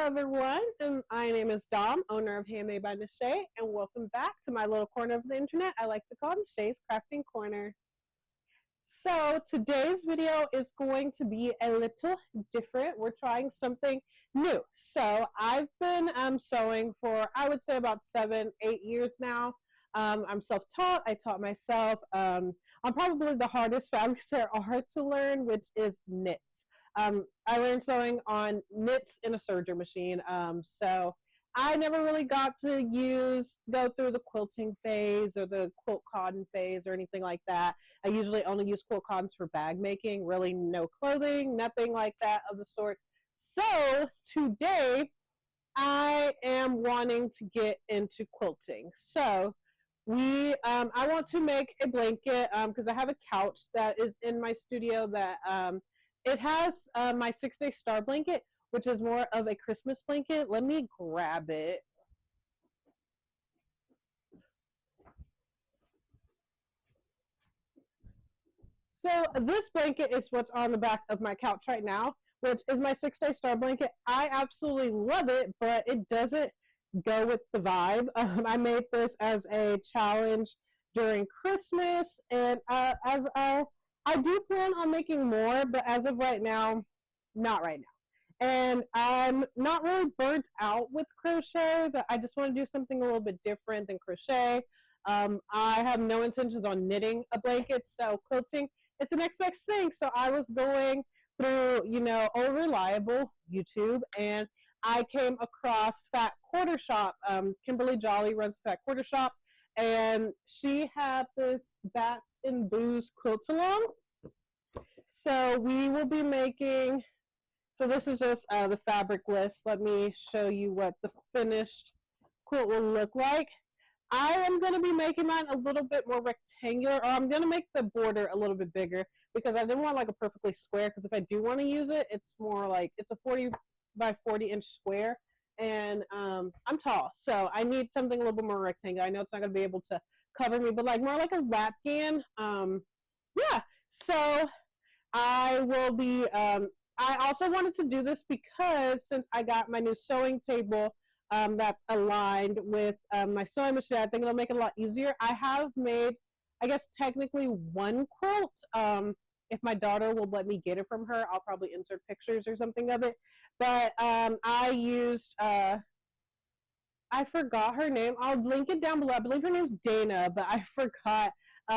everyone, and my name is Dom, owner of Handmade by Nashay, and welcome back to my little corner of the internet I like to call Nashay's Crafting Corner. So today's video is going to be a little different. We're trying something new. So I've been sewing for, I would say, about 7-8 years now. I'm self-taught. I taught myself on probably the hardest fabrics there are to learn, which is knits. I learned sewing on knits in a serger machine. So I never really got to go through the quilting phase or the quilt cotton phase or anything like that. I usually only use quilt cottons for bag making, really no clothing, nothing like that of the sort. So today I am wanting to get into quilting. So I want to make a blanket because I have a couch that is in my studio that it has my 6-day star blanket, which is more of a Christmas blanket. Let me grab it. So this blanket is what's on the back of my couch right now, which is my 6-day star blanket. I absolutely love it, but it doesn't go with the vibe. I made this as a challenge during Christmas, and I do plan on making more, but as of right now, not right now. And I'm not really burnt out with crochet, but I just want to do something a little bit different than crochet. I have no intentions on knitting a blanket, so quilting is the next best thing. So I was going through, old reliable YouTube, and I came across Fat Quarter Shop. Kimberly Jolly runs Fat Quarter Shop, and she had this Bats and Booze quilt along. So we will be making. So this is just the fabric list. Let me show you what the finished quilt will look like. I am going to be making mine a little bit more rectangular, or I'm going to make the border a little bit bigger because I didn't want like a perfectly square, because if I do want to use it, it's more like it's a 40 by 40 inch square, and I'm tall, so I need something a little bit more rectangular. I know it's not going to be able to cover me, but like more like a Lapgan. Yeah, so I will be I also wanted to do this because since I got my new sewing table that's aligned with my sewing machine, I think it'll make it a lot easier. I have made, I guess, technically one quilt. If my daughter will let me get it from her, I'll probably insert pictures or something of it. But I used, I forgot her name. I'll link it down below. I believe her name's Dana, but I forgot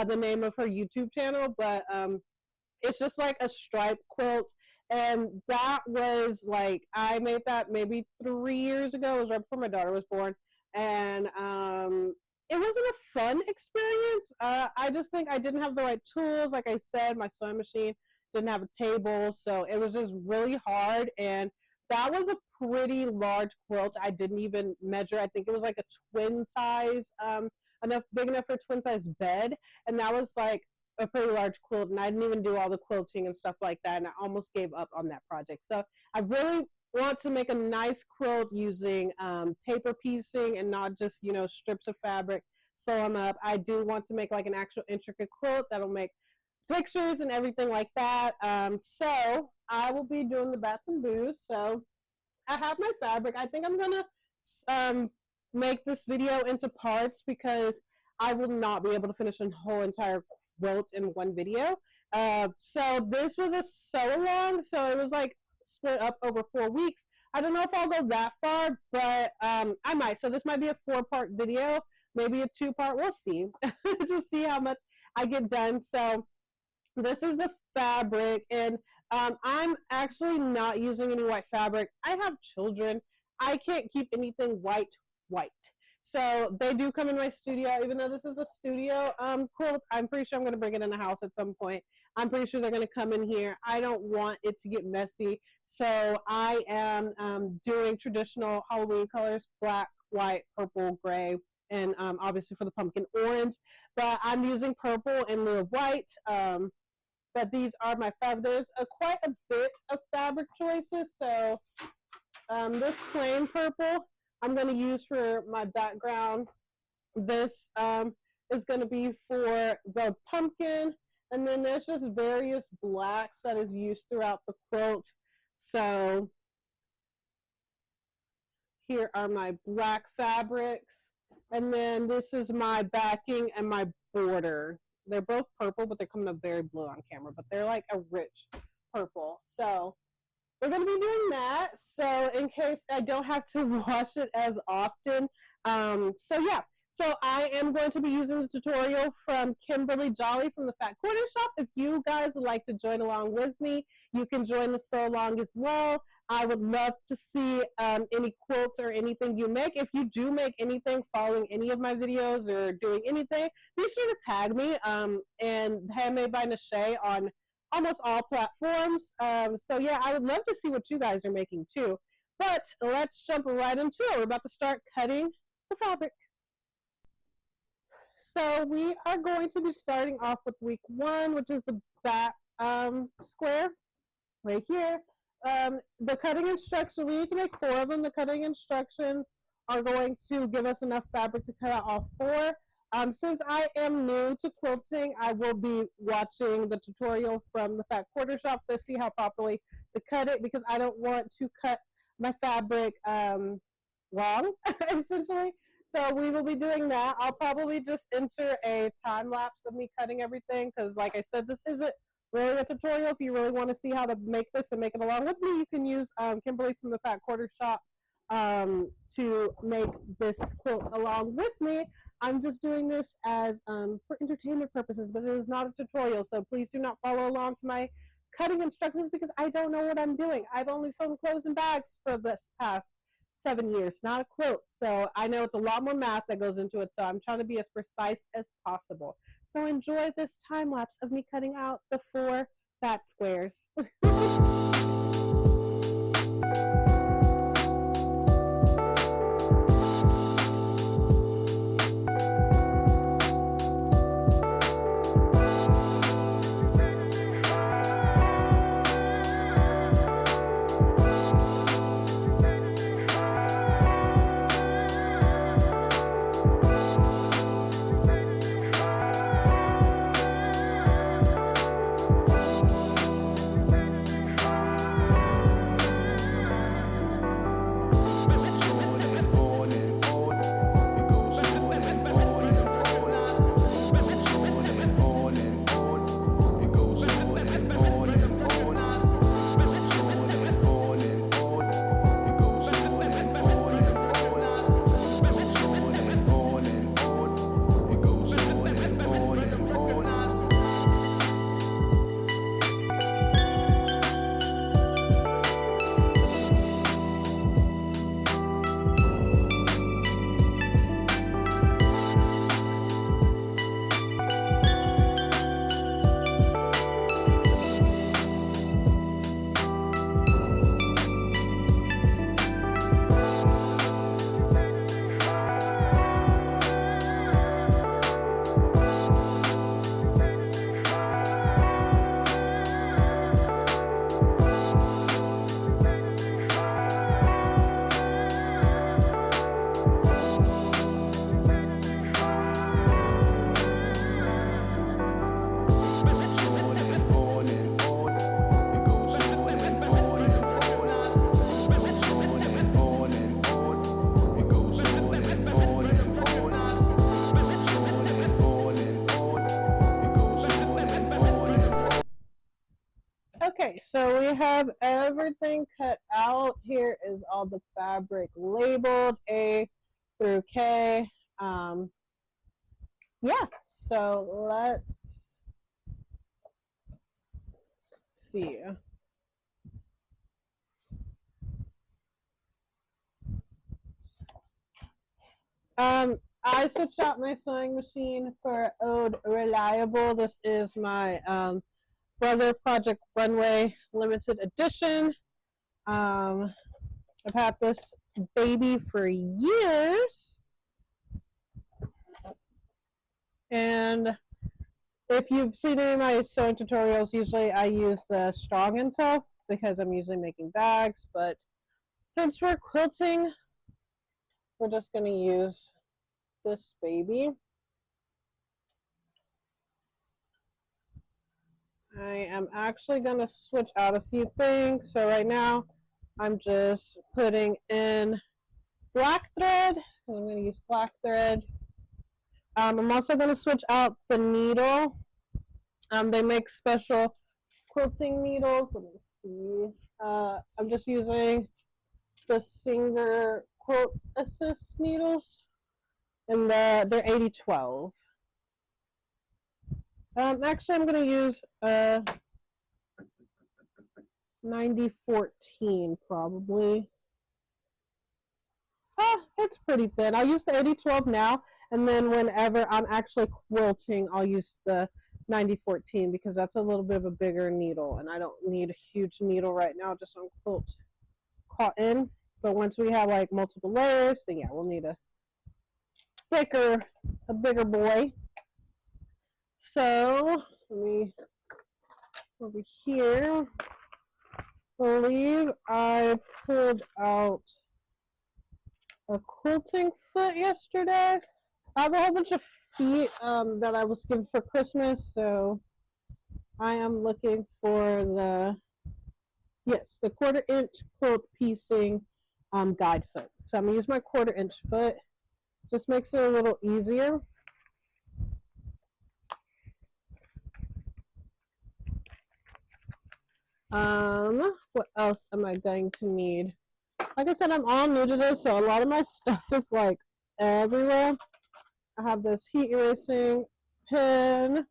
the name of her YouTube channel. But it's just like a striped quilt, and that was like, I made that maybe 3 years ago. It was right before my daughter was born, and it wasn't a fun experience. I just think I didn't have the right tools. Like I said, my sewing machine didn't have a table, so it was just really hard, and that was a pretty large quilt. I didn't even measure. I think it was like a twin size, big enough for a twin size bed, and that was like a pretty large quilt, and I didn't even do all the quilting and stuff like that, and I almost gave up on that project. So I really want to make a nice quilt using paper piecing and not just, strips of fabric, sew them up. I do want to make like an actual intricate quilt that'll make pictures and everything like that. So I will be doing the Bats and Booze. So I have my fabric. I think I'm going to make this video into parts because I will not be able to finish a whole entire quilt in one video. So this was a sew along, so it was like split up over 4 weeks. I don't know if I'll go that far, but I might. So this might be a 4-part video, maybe a 2-part. We'll see. Just see how much I get done. So this is the fabric, and I'm actually not using any white fabric. I have children. I can't keep anything white. So they do come in my studio, even though this is a studio quilt. I'm pretty sure I'm going to bring it in the house at some point. I'm pretty sure they're going to come in here. I don't want it to get messy. So I am doing traditional Halloween colors: black, white, purple, gray, and obviously for the pumpkin, orange. But I'm using purple in lieu of white. But these are my fabric. There's quite a bit of fabric choices. So this plain purple I'm going to use for my background. This is going to be for the pumpkin, and then there's just various blacks that is used throughout the quilt. So here are my black fabrics. And then this is my backing and my border. They're both purple, but they're coming up very blue on camera, but they're like a rich purple. So we're going to be doing that. So in case I don't have to wash it as often. So yeah. So I am going to be using the tutorial from Kimberly Jolly from the Fat Quarter Shop. If you guys would like to join along with me, you can join the sew along as well. I would love to see any quilts or anything you make. If you do make anything following any of my videos or doing anything, be sure to tag me and Handmade by Nashay on almost all platforms. So yeah, I would love to see what you guys are making too. But let's jump right into it. We're about to start cutting the fabric. So we are going to be starting off with week 1, which is the back square right here. The cutting instructions, we need to make 4 of them. The cutting instructions are going to give us enough fabric to cut out all 4. Since I am new to quilting, I will be watching the tutorial from the Fat Quarter Shop to see how properly to cut it, because I don't want to cut my fabric wrong, essentially. So we will be doing that. I'll probably just enter a time lapse of me cutting everything, because like I said, this isn't really a tutorial. If you really want to see how to make this and make it along with me, you can use Kimberly from the Fat Quarter Shop to make this quilt along with me. I'm just doing this as for entertainment purposes, but it is not a tutorial, so please do not follow along to my cutting instructions, because I don't know what I'm doing. I've only sewn clothes and bags for this past 7 years, not a quilt. So I know it's a lot more math that goes into it, so I'm trying to be as precise as possible. So enjoy this time lapse of me cutting out the 4 fat squares. Okay, so we have everything cut out. Here is all the fabric labeled A through K. Yeah, so let's see. I switched out my sewing machine for Ode Reliable. This is my Brother Project Runway limited edition. I've had this baby for years, and if you've seen any of my sewing tutorials, usually I use the strong and tough because I'm usually making bags, but since we're quilting, we're just going to use this baby. I am actually going to switch out a few things. So right now, I'm just putting in black thread. I'm going to use black thread. I'm also going to switch out the needle. They make special quilting needles. Let me see. I'm just using the Singer Quilt Assist needles, and they're 8012. Actually, I'm going to use 9014 probably. It's pretty thin. I'll use the 8012 now, and then whenever I'm actually quilting, I'll use the 9014 because that's a little bit of a bigger needle, and I don't need a huge needle right now just on quilt cotton. But once we have like multiple layers, then yeah, we'll need a bigger boy. So let me over here. I believe I pulled out a quilting foot yesterday. I have a whole bunch of feet that I was given for Christmas, so I am looking for the 1/4 inch quilt piecing guide foot. So I'm gonna use my 1/4 inch foot. Just makes it a little easier. What else am I going to need? Like I said, I'm all new to this, so a lot of my stuff is like everywhere. I have this heat erasing pen.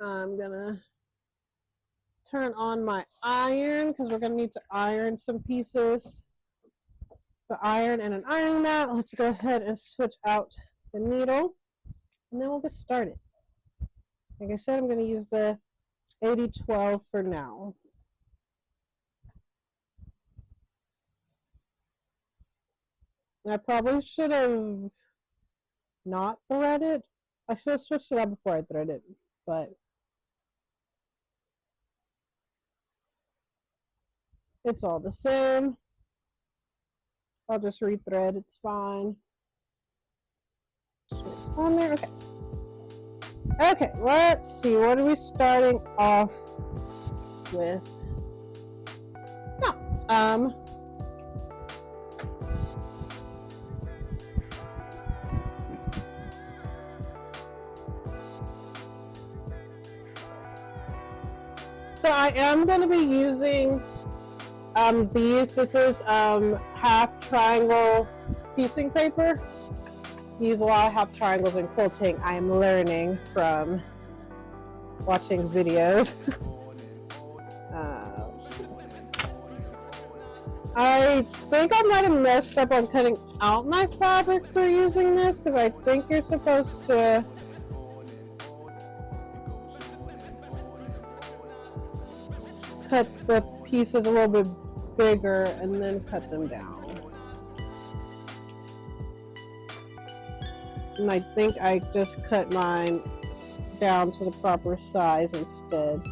I'm gonna turn on my iron because we're gonna need to iron some pieces. The iron and an ironing mat. Let's go ahead and switch out the needle, and then we'll get started. Like I said, I'm gonna use the 8012 for now. I probably should have not threaded. I should have switched it up before I threaded, but it's all the same. I'll just rethread, it's fine. On there, okay. Okay, let's see, what are we starting off with? No, so I am going to be using these. This is half triangle piecing paper. I use a lot of half triangles in quilting. I am learning from watching videos. I think I might have messed up on cutting out my fabric for using this because I think you're supposed to cut the pieces a little bit bigger and then cut them down. And I think I just cut mine down to the proper size instead.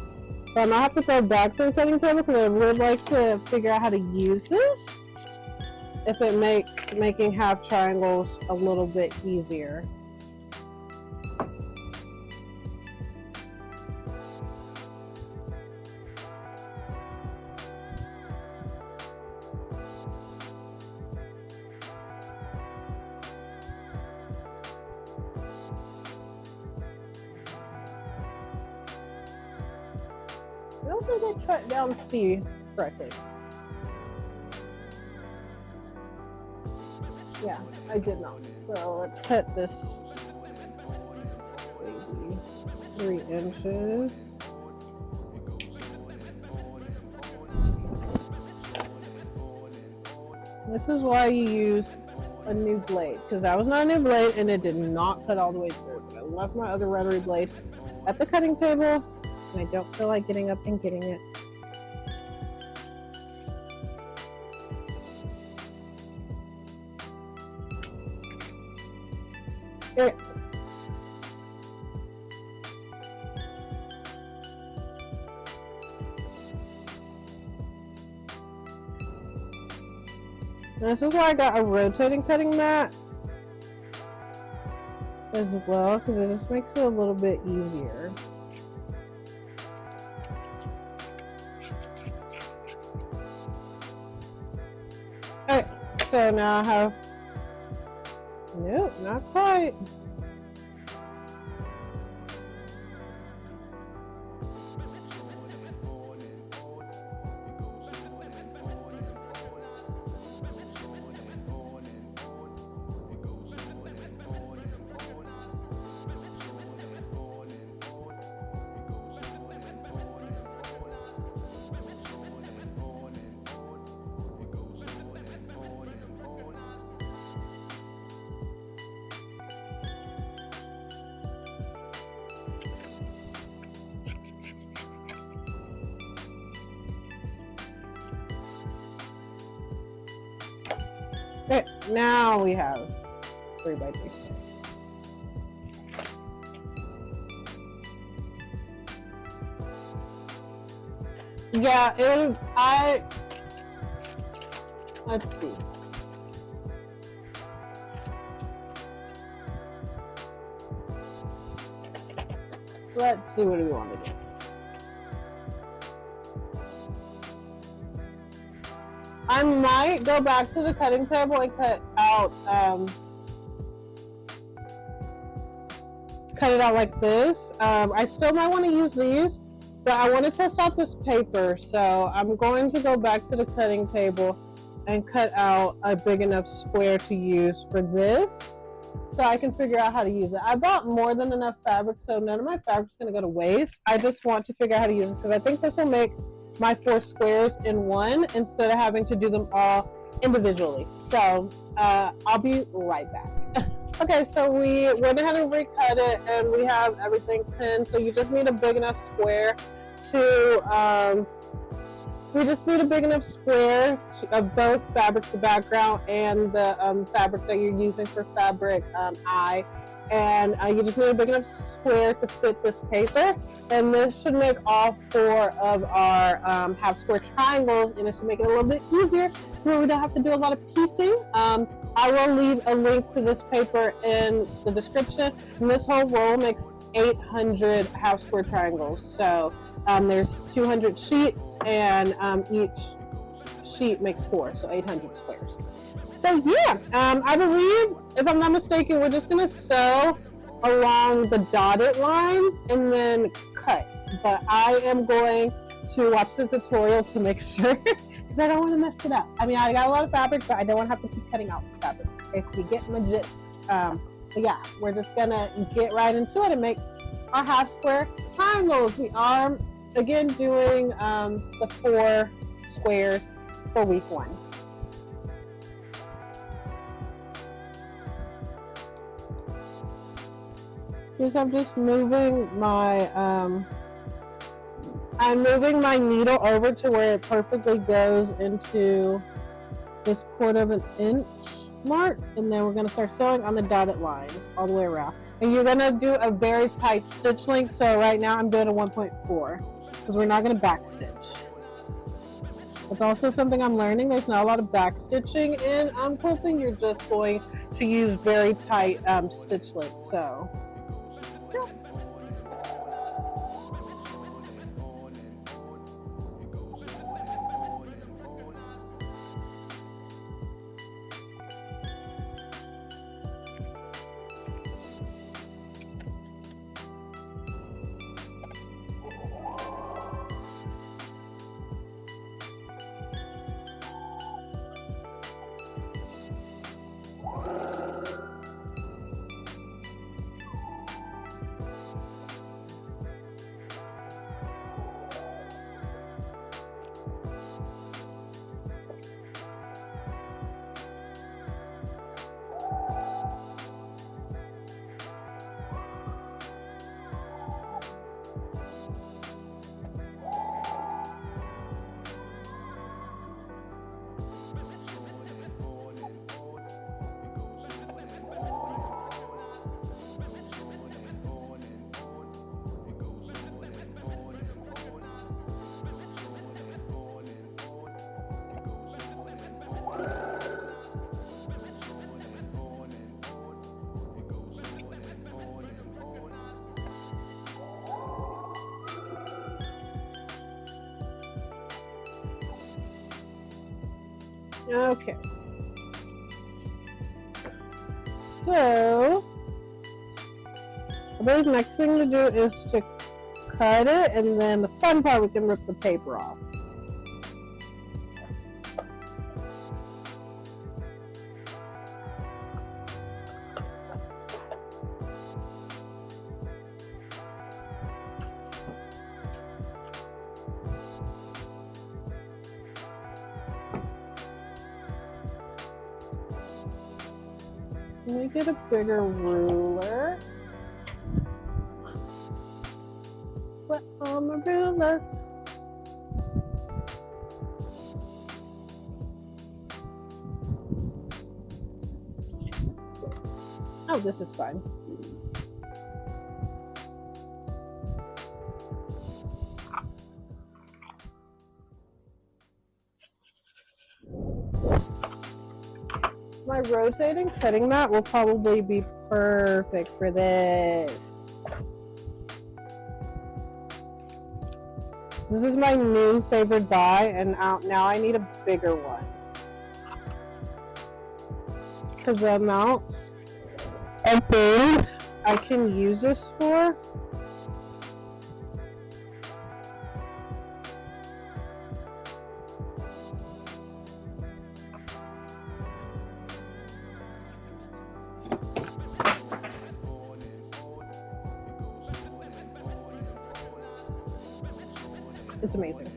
So I might have to go back to the cutting table because I would like to figure out how to use this if it makes making half triangles a little bit easier. I don't think I cut down C correctly. Yeah, I did not. So let's cut this maybe 3 inches. This is why you use a new blade, because that was not a new blade and it did not cut all the way through. But I left my other rotary blade at the cutting table and I don't feel like getting up and getting it. Here. This is why I got a rotating cutting mat as well, because it just makes it a little bit easier. So now I have, nope, not quite. Okay, now we have 3x3 space. Yeah, let's see. Let's see what do we want to do. I might go back to the cutting table and cut it out like this. I still might want to use these, but I want to test out this paper. So I'm going to go back to the cutting table and cut out a big enough square to use for this, so I can figure out how to use it. I bought more than enough fabric, so none of my fabric's going to go to waste. I just want to figure out how to use this because I think this will make my 4 squares in one instead of having to do them all individually. So I'll be right back. Okay, so we went ahead and recut it and we have everything pinned. So you just need a big enough square to of both fabrics, the background and the fabric that you're using for fabric eye. And you just need a big enough square to fit this paper. And this should make all 4 of our half square triangles, and it should make it a little bit easier so we don't have to do a lot of piecing. I will leave a link to this paper in the description. And this whole roll makes 800 half square triangles. So there's 200 sheets, and each sheet makes 4, so 800 squares. So yeah, I believe, if I'm not mistaken, we're just gonna sew along the dotted lines and then cut. But I am going to watch the tutorial to make sure, because I don't want to mess it up. I mean, I got a lot of fabric, but I don't want to have to keep cutting out fabric, if you get my gist. But yeah, we're just gonna get right into it and make our half square triangles. We are, again, doing the 4 squares for week 1. I'm just moving my I'm moving my needle over to where it perfectly goes into this 1/4 inch mark, and then we're going to start sewing on the dotted lines all the way around. And you're going to do a very tight stitch length. So right now I'm doing a 1.4 because we're not going to back stitch. It's also something I'm learning. There's not a lot of back stitching in quilting. You're just going to use very tight stitch length. So okay. So I believe the next thing to do is to cut it, and then the fun part, we can rip the paper off. Let me get a bigger ruler. What are my rulers? Oh, this is fine. My rotating cutting mat will probably be perfect for this. This is my new favorite buy, and now I need a bigger one. Because the amount of things I can use this for. It's amazing.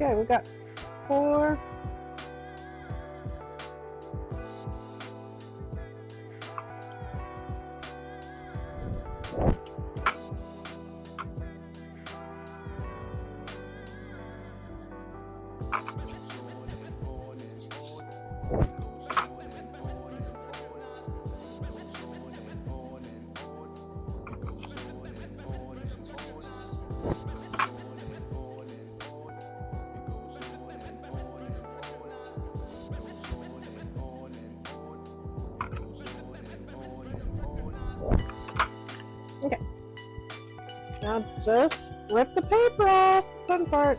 Okay, we got 4. Okay. Now just rip the paper off. Fun part.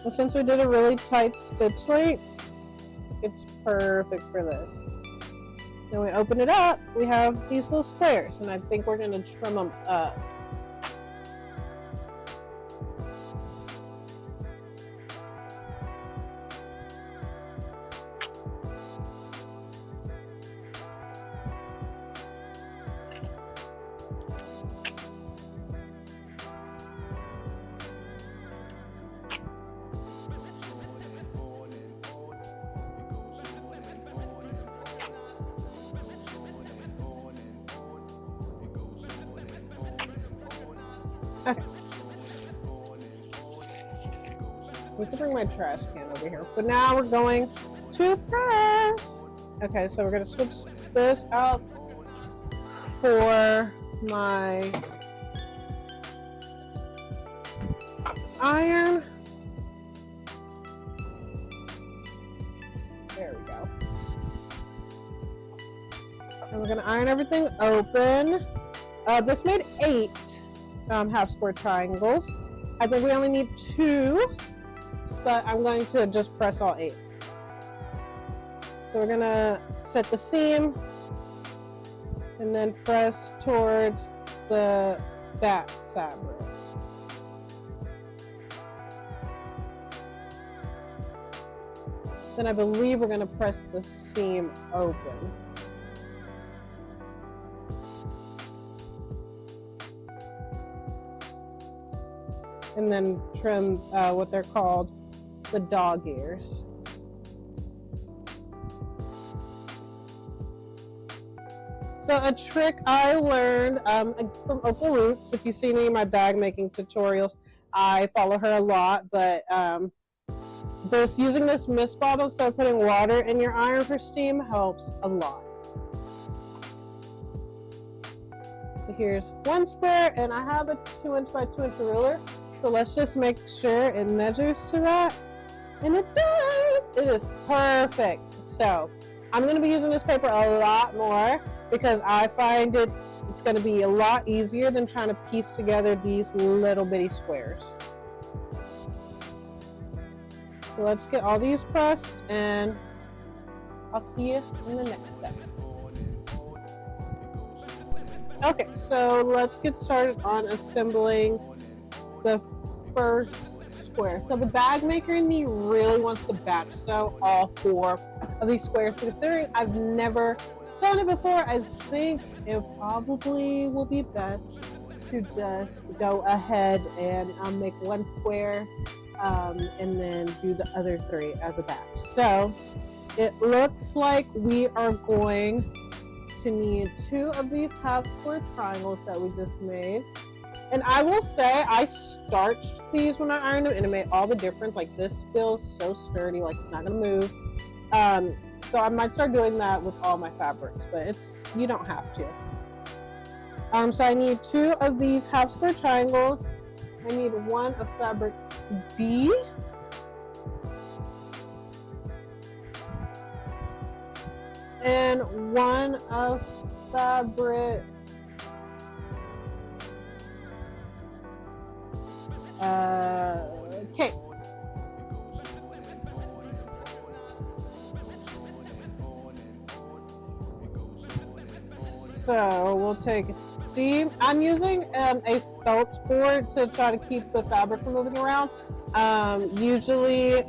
Well, since we did a really tight stitch length, it's perfect for this. Then we open it up, we have these little squares, and I think we're going to trim them up. Okay. I need to bring my trash can over here. But now we're going to press. Okay, so we're going to switch this out for my iron. There we go. And we're going to iron everything open. This made 8 half square triangles. I think we only need 2, but I'm going to just press all 8. So we're going to set the seam and then press towards the back fabric. Then I believe we're going to press the seam open. and then trim what they're called the dog ears. So a trick I learned from Opal Roots, if you see me in my bag making tutorials, I follow her a lot, but using this mist bottle instead of putting water in your iron for steam helps a lot. So here's one square, and I have a 2" by 2" ruler, so let's just make sure it measures to that, and it does! It is perfect. So I'm going to be using this paper a lot more because I find it's going to be a lot easier than trying to piece together these little bitty squares. So let's get all these pressed, and I'll see you in the next step. Okay, so let's get started on assembling the first square. So the bag maker in me really wants to batch sew all 4 of these squares, but considering I've never sewn it before, I think it probably will be best to just go ahead and make 1 square and then do the other 3 as a batch. So it looks like we are going to need 2 of these half square triangles that we just made. And I will say I starched these when I ironed them, and it made all the difference. Like, this feels so sturdy, like it's not gonna move. So I might start doing that with all my fabrics, but you don't have to. So I need 2 of these half square triangles. I need 1 of fabric D. And 1 of fabric K. So we'll take D. I'm using a felt board to try to keep the fabric from moving around. Usually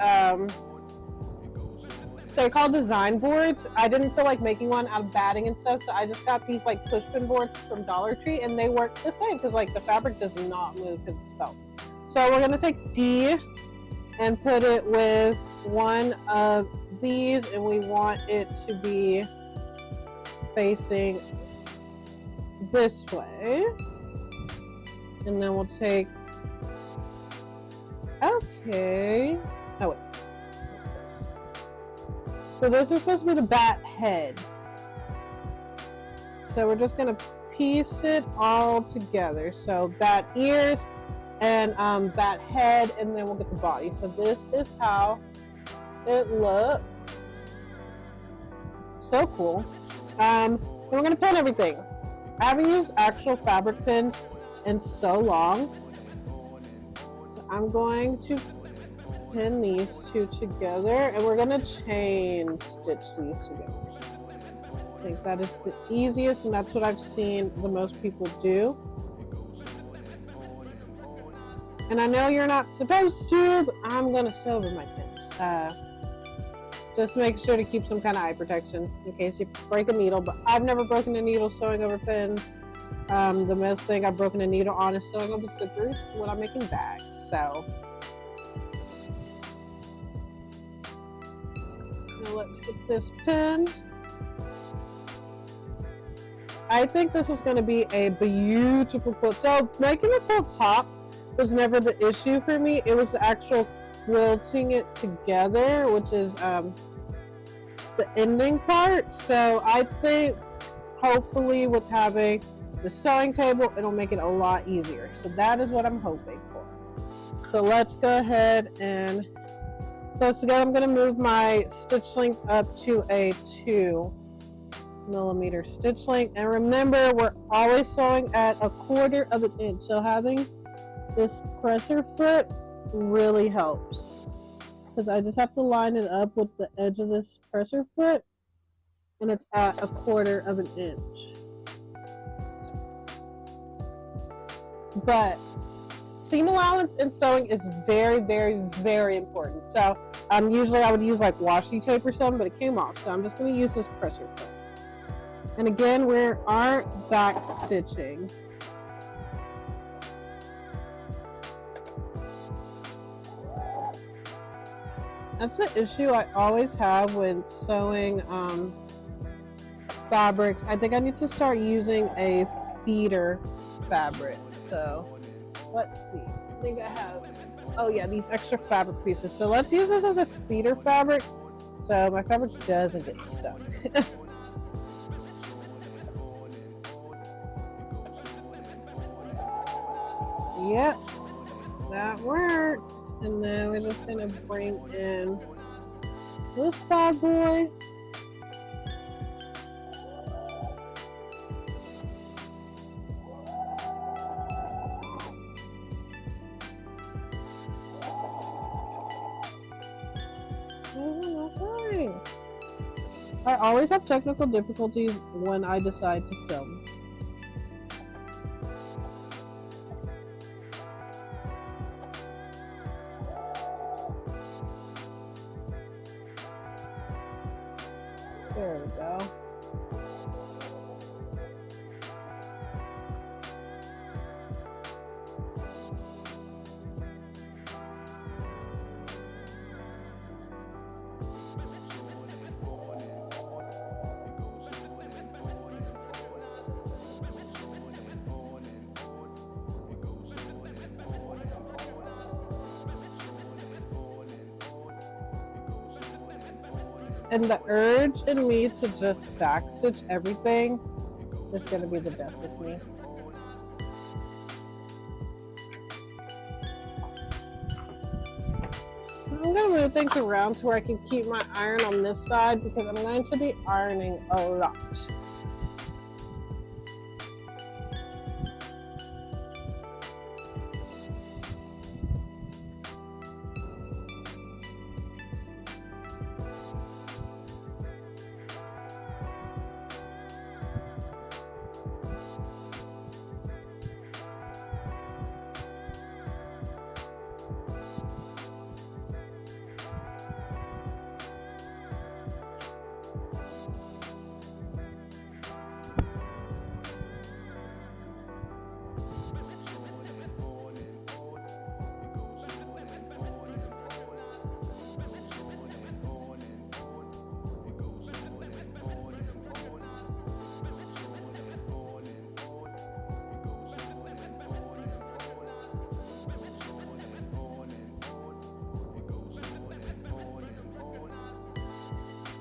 they're called design boards. I didn't feel like making one out of batting and stuff, so I just got these like push pin boards from Dollar Tree, and they work the same because like the fabric does not move because it's felt. So we're gonna take D and put it with 1 of these, and we want it to be facing this way. And then we'll take, okay, oh wait, this. So this is supposed to be the bat head. So we're just gonna piece it all together. So bat ears and bat head, and then we'll get the body. So this is how it looks. So cool. And we're gonna pin everything. I haven't used actual fabric pins in so long, so I'm going to pin these 2 together, and we're gonna chain stitch these together. I think that is the easiest, and that's what I've seen the most people do. And I know you're not supposed to, but I'm gonna sew over my pins. Just make sure to keep some kind of eye protection in case you break a needle, but I've never broken a needle sewing over pins. The most thing I've broken a needle on is sewing over zippers when I'm making bags. So now let's get this pin. I think this is going to be a beautiful quilt. So making the quilt top was never the issue for me. It was the actual quilting it together, which is the ending part. So I think hopefully with having the sewing table, it'll make it a lot easier. So that is what I'm hoping for. So let's go ahead and sew this together. I'm going to move my stitch length up to a 2mm stitch length. And remember, we're always sewing at 1/4 of an inch. So having this presser foot really helps, because I just have to line it up with the edge of this presser foot, and it's at 1/4 of an inch. But seam allowance in sewing is very, very, very important. So usually I would use like washi tape or something, but it came off, so I'm just going to use this presser foot. And again, we aren't back stitching. That's the issue I always have when sewing fabrics. I think I need to start using a feeder fabric. So let's see. I think I have, oh yeah, these extra fabric pieces. So let's use this as a feeder fabric so my fabric doesn't get stuck. Yep, that works. And then we're just gonna bring in this bad boy. I always have technical difficulties when I decide to film. There we go. And the urge in me to just backstitch everything is going to be the death of me. I'm going to move things around to where I can keep my iron on this side because I'm going to be ironing a lot.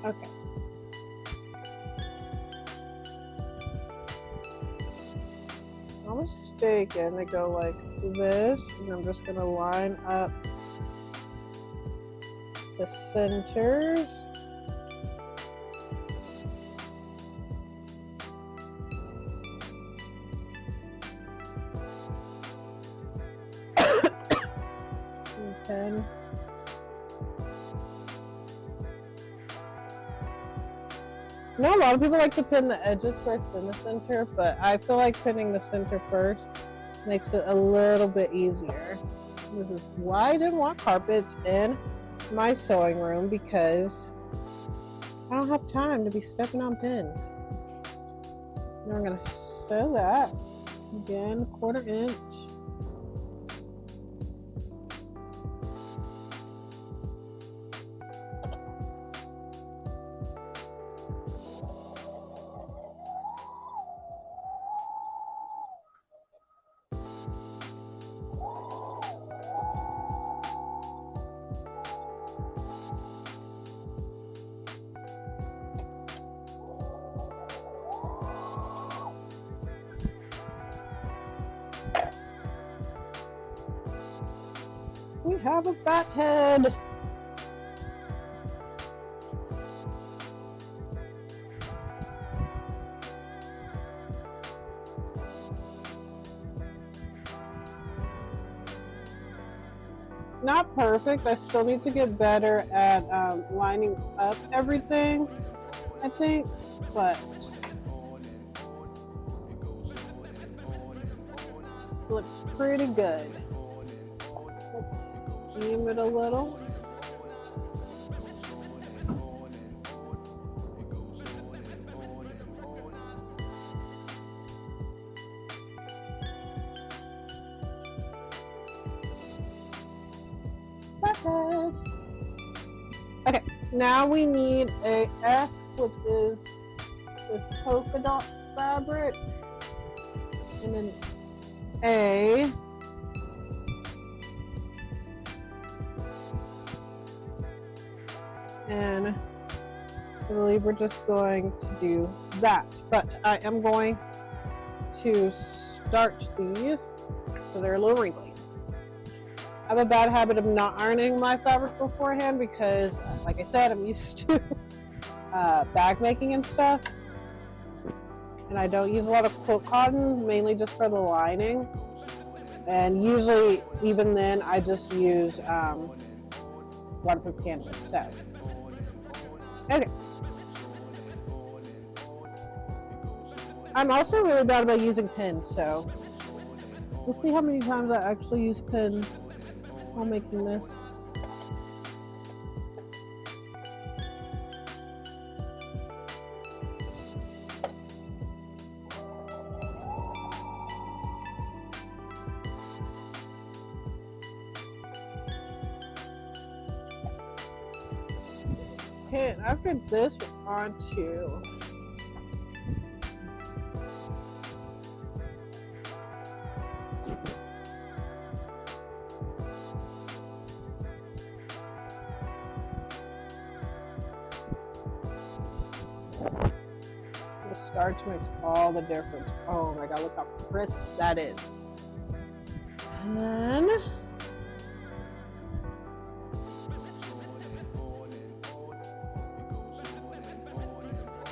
Okay. I'm mistaken. They go like this, and I'm just gonna line up the centers. And I know a lot of people like to pin the edges first in the center, but I feel like pinning the center first makes it a little bit easier. This is why I didn't want carpets in my sewing room, because I don't have time to be stepping on pins. Now I'm going to sew that again, 1/4 inch. We have a bat head. Not perfect. I still need to get better at lining up everything, I think, but looks pretty good. Let's steam it a little. Perfect. Now we need a F, which is this polka dot fabric, and an A. And I believe we're just going to do that. But I am going to starch these so they're a little wrinkly. I have a bad habit of not ironing my fabric beforehand because, like I said, I'm used to bag making and stuff. And I don't use a lot of quilt cotton, mainly just for the lining. And usually, even then, I just use waterproof canvas. So, okay. I'm also really bad about using pins, so we'll see how many times I actually use pins while making this. Okay, and after this, we're on to the starch makes all the difference. Oh my god, look how crisp that is. And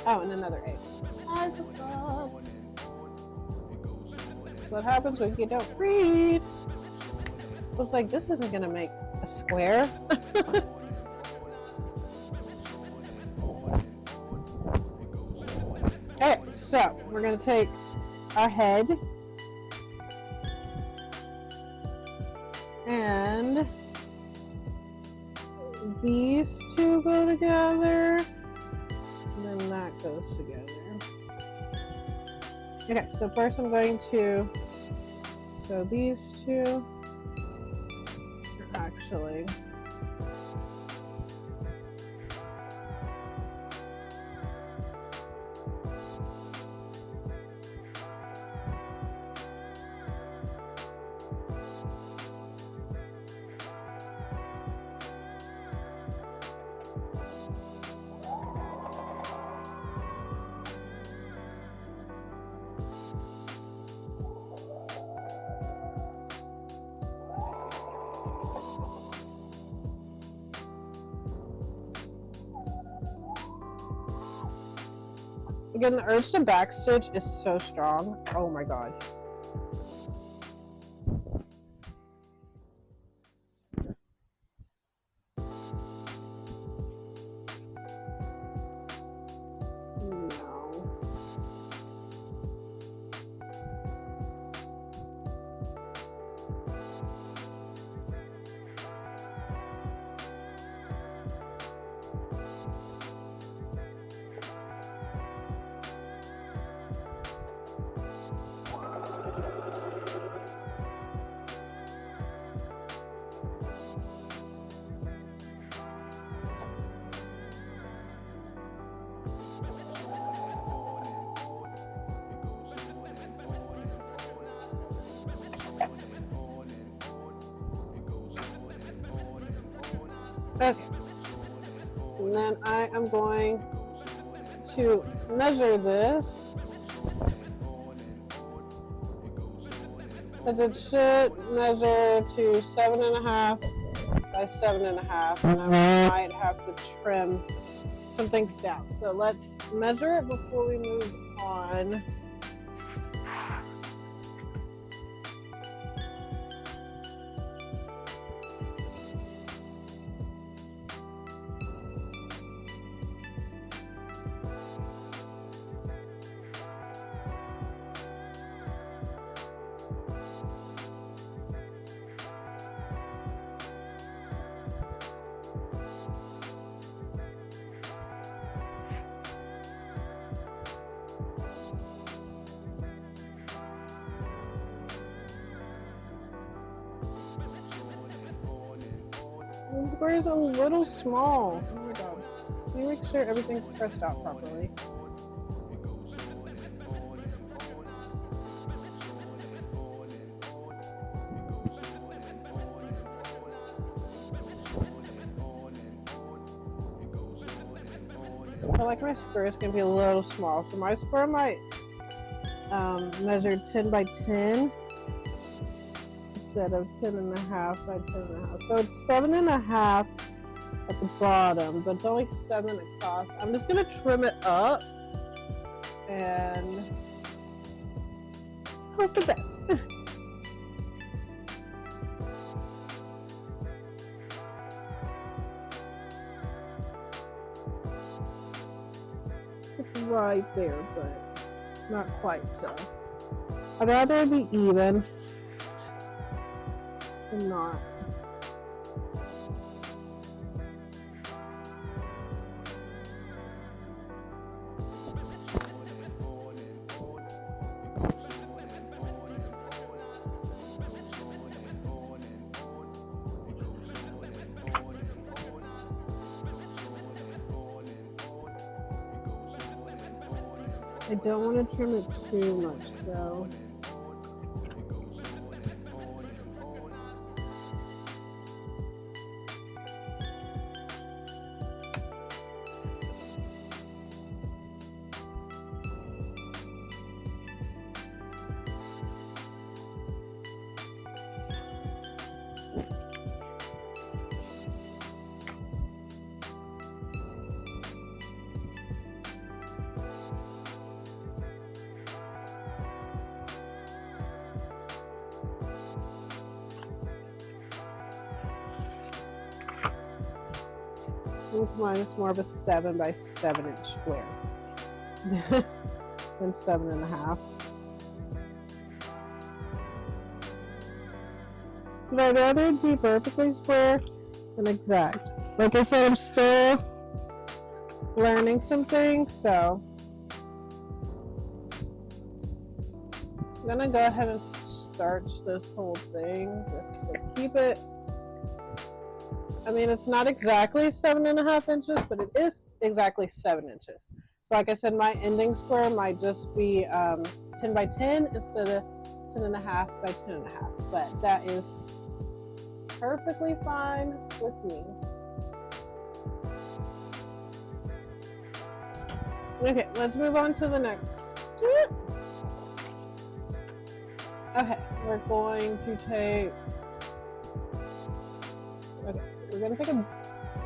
oh, and another egg. I forgot. That's what happens when you don't read. I was like, this isn't gonna make a square. Okay, so we're gonna take our head and these two go together. And then that goes together. Okay, so first I'm going to sew these two. Actually, again, the urge to backstitch is so strong. Oh my god. Okay, and then I am going to measure this, because it should measure to 7.5 by 7.5, and I might have to trim some things down. So let's measure it before we move on. This square is a little small. Oh my god. Let me make sure everything's pressed out properly. I feel like my square is going to be a little small, so my square might measure 10 by 10 instead of 10.5 by 10.5. So it's 7.5 at the bottom, but it's only 7 across. I'm just going to trim it up and hope for the best. It's right there, but not quite so. I'd rather it be even than not. I don't want to trim it too much though. I think mine is more of a 7 by 7 inch square than 7.5. But I'd rather it be perfectly square than exact. Like I said, I'm still learning some things, so I'm gonna go ahead and starch this whole thing just to keep it. I mean, it's not exactly 7.5 inches, but it is exactly 7 inches. So like I said, my ending square might just be 10 by 10 instead of 10.5 by 10.5, but that is perfectly fine with me. Okay, let's move on to the next. Okay, we're going to take, okay, we're going to take a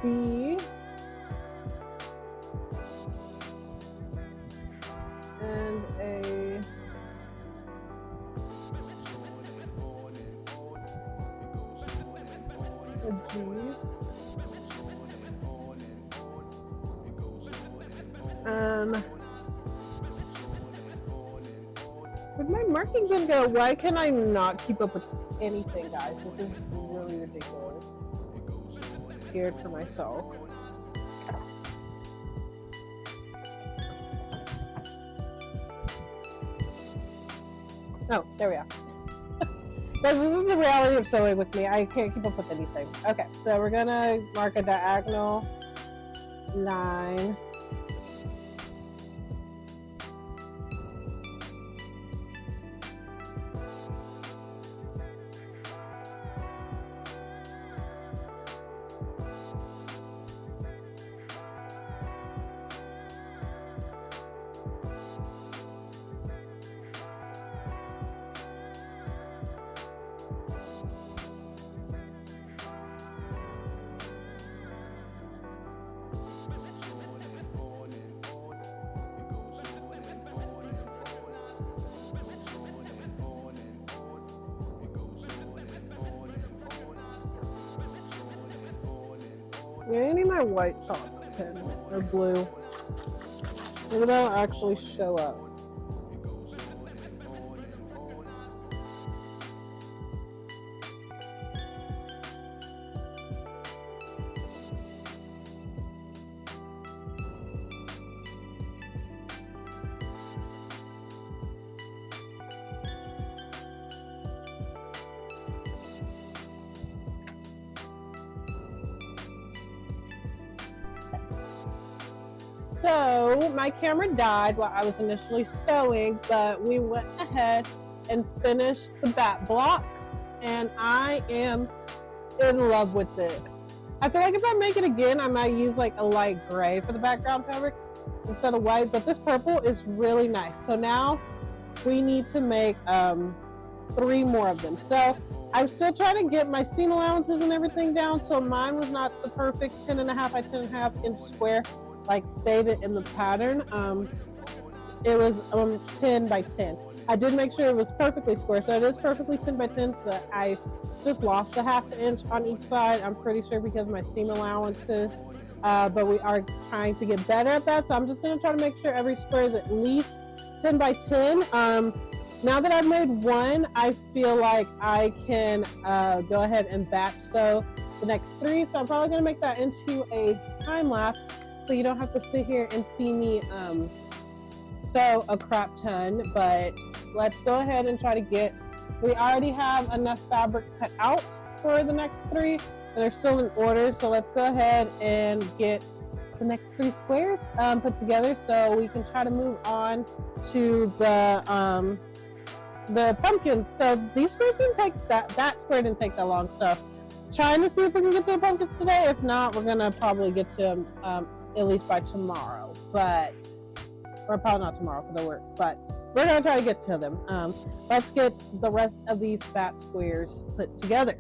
B and a G. Where'd my marking gun go? Why can I not keep up with anything, guys? This is really ridiculous. I'm scared for myself. Oh, there we are. Guys, this is the reality of sewing with me. I can't keep up with anything. Okay, so we're gonna mark a diagonal line. Yeah, I need my white chalk pen, or blue. Maybe that'll actually show up. So my camera died while I was initially sewing, but we went ahead and finished the back block, and I am in love with it. I feel like if I make it again, I might use like a light gray for the background fabric instead of white, but this purple is really nice. So now we need to make 3 more of them. So I'm still trying to get my seam allowances and everything down. So mine was not the perfect 10.5 by 10.5 inch square like stated in the pattern. It was 10 by 10. I did make sure it was perfectly square, so it is perfectly 10 by 10. So I just lost a 1/2 inch on each side. I'm pretty sure because of my seam allowances, but we are trying to get better at that. So I'm just going to try to make sure every square is at least 10 by 10. Now that I've made one, I feel like I can go ahead and batch sew the next 3. So I'm probably going to make that into a time lapse, so you don't have to sit here and see me sew a crap ton. But let's go ahead and try to get, we already have enough fabric cut out for the next 3, and they're still in order. So let's go ahead and get the next 3 squares put together so we can try to move on to the pumpkins. So these squares didn't take that square didn't take that long. So trying to see if we can get to the pumpkins today. If not, we're gonna probably get to them at least by tomorrow, or probably not tomorrow because I work, but we're gonna try to get to them. Let's get the rest of these fat squares put together.